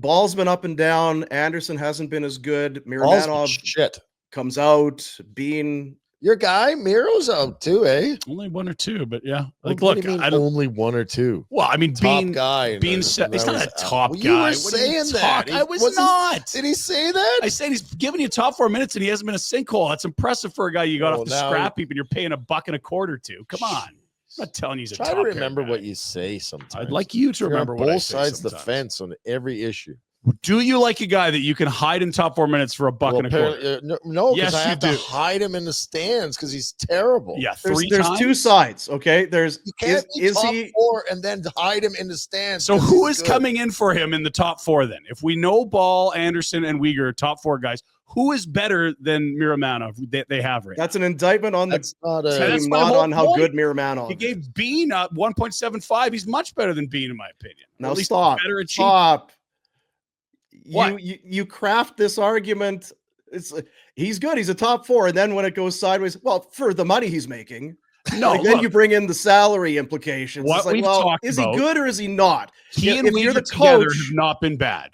Ball's been up and down. Anderson hasn't been as good. Ball's been Miromanov shit. comes out. Bean. Your guy Miro's out too, eh? Only one or two, but yeah. Like, what look, do you mean I don't. only one or two? Well, I mean, Top Bean guy. Bean's he's not a top well, guy. You were What are saying that. I was not. Did he say that? I said he's giving you top 4 minutes and he hasn't been a sinkhole. That's impressive for a guy you got off the now- scrap heap and you're paying $1.25 to. Come on. I'm not telling you he's a Try top to pair remember guy. what you say sometimes. I'd like you to You're remember on what I both say sides of the sometimes. fence on every issue. Do you like a guy that you can hide in top 4 minutes for $1.25? No, because Yes, I you have do. to hide him in the stands because he's terrible. Yeah, There's times? two sides. Okay. There's You can't be is top he 4 and then hide him in the stands. So 'cause who he's is good. coming in for him in the top 4 then? If we know Ball, Anderson, and Uyghur are top 4 guys, who is better than Miromanov that they have right That's an indictment on the That's not a. That's team, my not whole on how point. good now? Miromanov He is. gave Bean 1.75. He's much better than Bean, in my opinion. Now At least stop. better and cheap. Stop. What? You craft this argument. It's he's good. He's a top 4, and then when it goes sideways, well, for the money he's making, No, like, then look, you bring in the salary implications. What It's like, we've well, talked is about- he good or is he not? he if and you're Uyghur the together coach, have not been bad.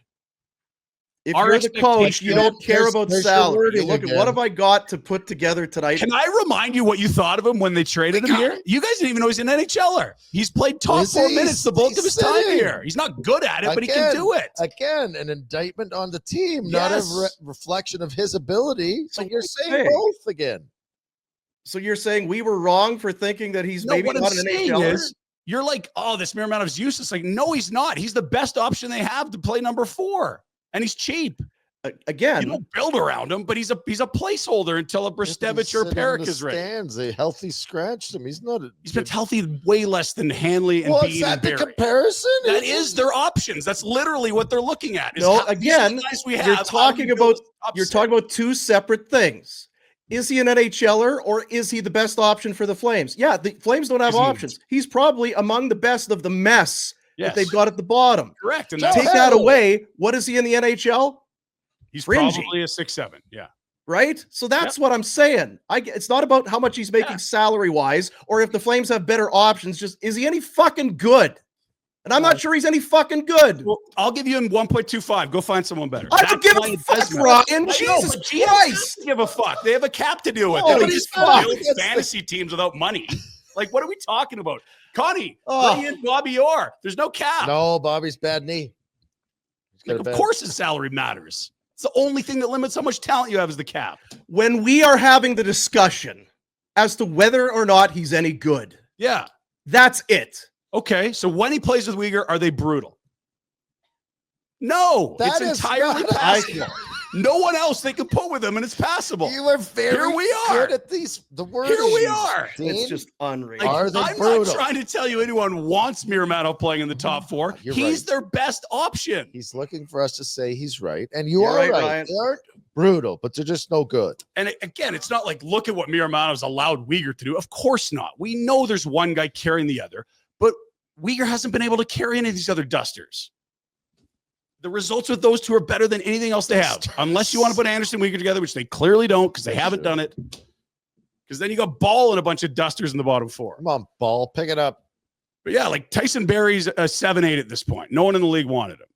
if our you're the coach, you expectation- don't care about There's your salary. You wording look at again. what have I got to put together tonight? Can I remind you what you thought of him when they traded him here? You guys didn't even know he's an NHLer. He's played top Is 4 he? minutes the bulk He's of his time sitting. here. He's not good at it, but he can Again, do it. Again, an indictment on the team, not a Yes. reflection of his ability. So So you're what saying do you say? both again. So you're saying we were wrong for thinking that he's No, maybe what I'm not an saying NHLer? is, you're like, oh, this Miromanov's useless. Like, no, he's not. He's the best option they have to play number 4, and he's cheap. You Again, don't build around him, but he's a placeholder until a Brestevich or a Perrick is ready. Stands, they healthy scratched him. He's not. He's been healthy way less than Hanley and Well, Bean is that and the Barry. comparison? That is their options. That's literally what they're looking at. is No, how- these are the again, guys we you're have. How do talking we build you're upset? talking about two separate things. Is he an NHLer or is he the best option for the Flames? Yeah, the Flames don't have Is he- options. He's probably among the best of the mess Yes. that they've got at the bottom. Correct. And Joe that's, Take that away. What is he in the NHL? he's fringy. probably a 6'7". Yeah. Right? So that's what I'm saying. It's not about how much he's making Yeah. salary wise or if the Flames have better options. Just is he any fucking good? And I'm not sure he's any fucking good. Well, I'll give you him 1.25. Go find someone better. I don't give why a it fuck, does matter. Ryan. I know, Jesus but GMs Christ. don't give a fuck. They have a cap to deal with. Holy They don't just fuck. build fantasy teams without money. Like, what are we talking about? Connie, Oh. bring in Bobby Orr. There's no cap. No, Bobby's bad knee. He's got Like, a of bad- course his salary matters. It's the only thing that limits how much talent you have is the cap. When we are having the discussion as to whether or not he's any good, Yeah. that's it. Okay. So when he plays with Uyghur, are they brutal? No. That it's is entirely not- passable. No one else they can put with him, and it's passable. You are very Here we are. good at these. The words. Here we are. It's just unreal. Like, Are they I'm brutal? not trying to tell you anyone wants Miromanov playing in the top 4. You're He's right. their best option. He's looking for us to say he's right, and you You're are right, right. Ryan. They aren't brutal, but they're just no good. And again, it's not like, look at what Miromanov's allowed Uyghur to do. Of course not. We know there's one guy carrying the other, but Uyghur hasn't been able to carry any of these other dusters. The results with those two are better than anything else they have, unless you want to put Anderson and Uyghur together, which they clearly don't because they haven't done it. Because then you got Ball and a bunch of dusters in the bottom 4. Come on, Ball, pick it up. But yeah, like Tyson Berry's a 7-8 at this point. No one in the league wanted him.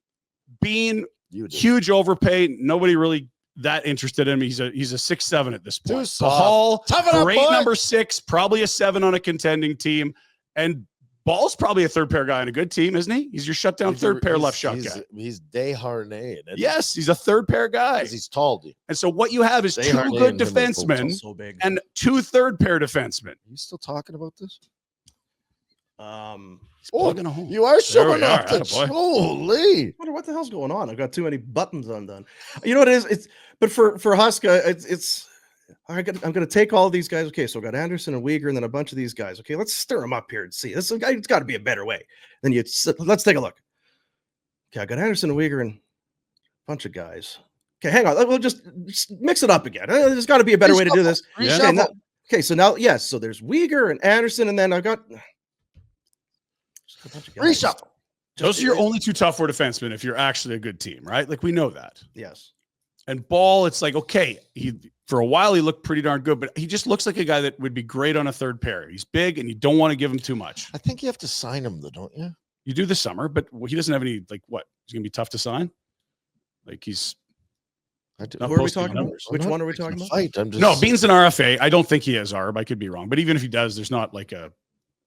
Bean, You did. huge overpay. Nobody really that interested in him. He's a 6'7" at this Too point. soft. Hall, Tough it up, great boy. number 6, probably a 7 on a contending team. And Ball's probably a third pair guy on a good team, isn't he? He's your shutdown third pair left shot guy. He's Desharnais. Yes, he's a third pair guy. He's tall. Dude. And so what you have is 2 Desharnais good and him are both defensemen so big. and 2 third pair defensemen. Are you still talking about this? He's plugging a hole. You are There showing we are. off the Attaboy. holy. I wonder what the hell's going on. I've got too many buttons undone. You know what it is? It's but for Huska, it's I'm going to take all these guys. Okay, so I got Anderson and Uyghur and then a bunch of these guys. Okay, let's stir them up here and see. This it's got to be a better way. Then let's take a look. Okay, I got Anderson and Uyghur and a bunch of guys. Okay, hang on. We'll just mix it up again. There's got to be a better way to do this. Reshuffle. Okay, so now yes, so there's Uyghur and Anderson, and then I've got just a bunch of guys. Reshuffle. Those are your only 2 top 4 defensemen if you're actually a good team, right? Like we know that. Yes. And Ball, it's like, okay, for a while he looked pretty darn good, but he just looks like a guy that would be great on a third pair. He's big and you don't want to give him too much. I think you have to sign him, though, don't you? You do this summer, but he doesn't have any, like what? He's going to be tough to sign? Like he's I did- not Who are we posting talking about? numbers. Which I'm not one are we picking a talking about? Fight. I'm just No, Bean's an RFA. I don't think he has ARB. I could be wrong. But even if he does, there's not like a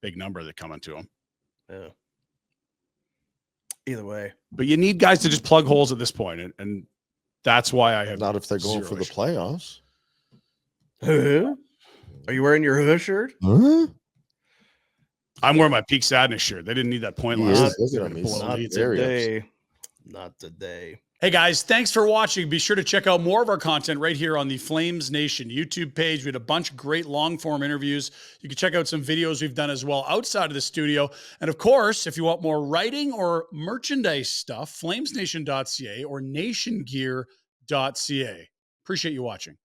big number that coming to him. Yeah. Either way. But you need guys to just plug holes at this point, and that's why I have not if they're going zero for the issue. playoffs. Huh? Are you wearing your Huh shirt? Huh? I'm wearing my peak sadness shirt. They didn't need that point He last is. night. Look at him. They're He's gonna pull Not a lead. very today. Not today. Hey guys, thanks for watching. Be sure to check out more of our content right here on the Flames Nation YouTube page. We had a bunch of great long form interviews. You can check out some videos we've done as well outside of the studio. And of course, if you want more writing or merchandise stuff, flamesnation.ca or nationgear.ca. Appreciate you watching.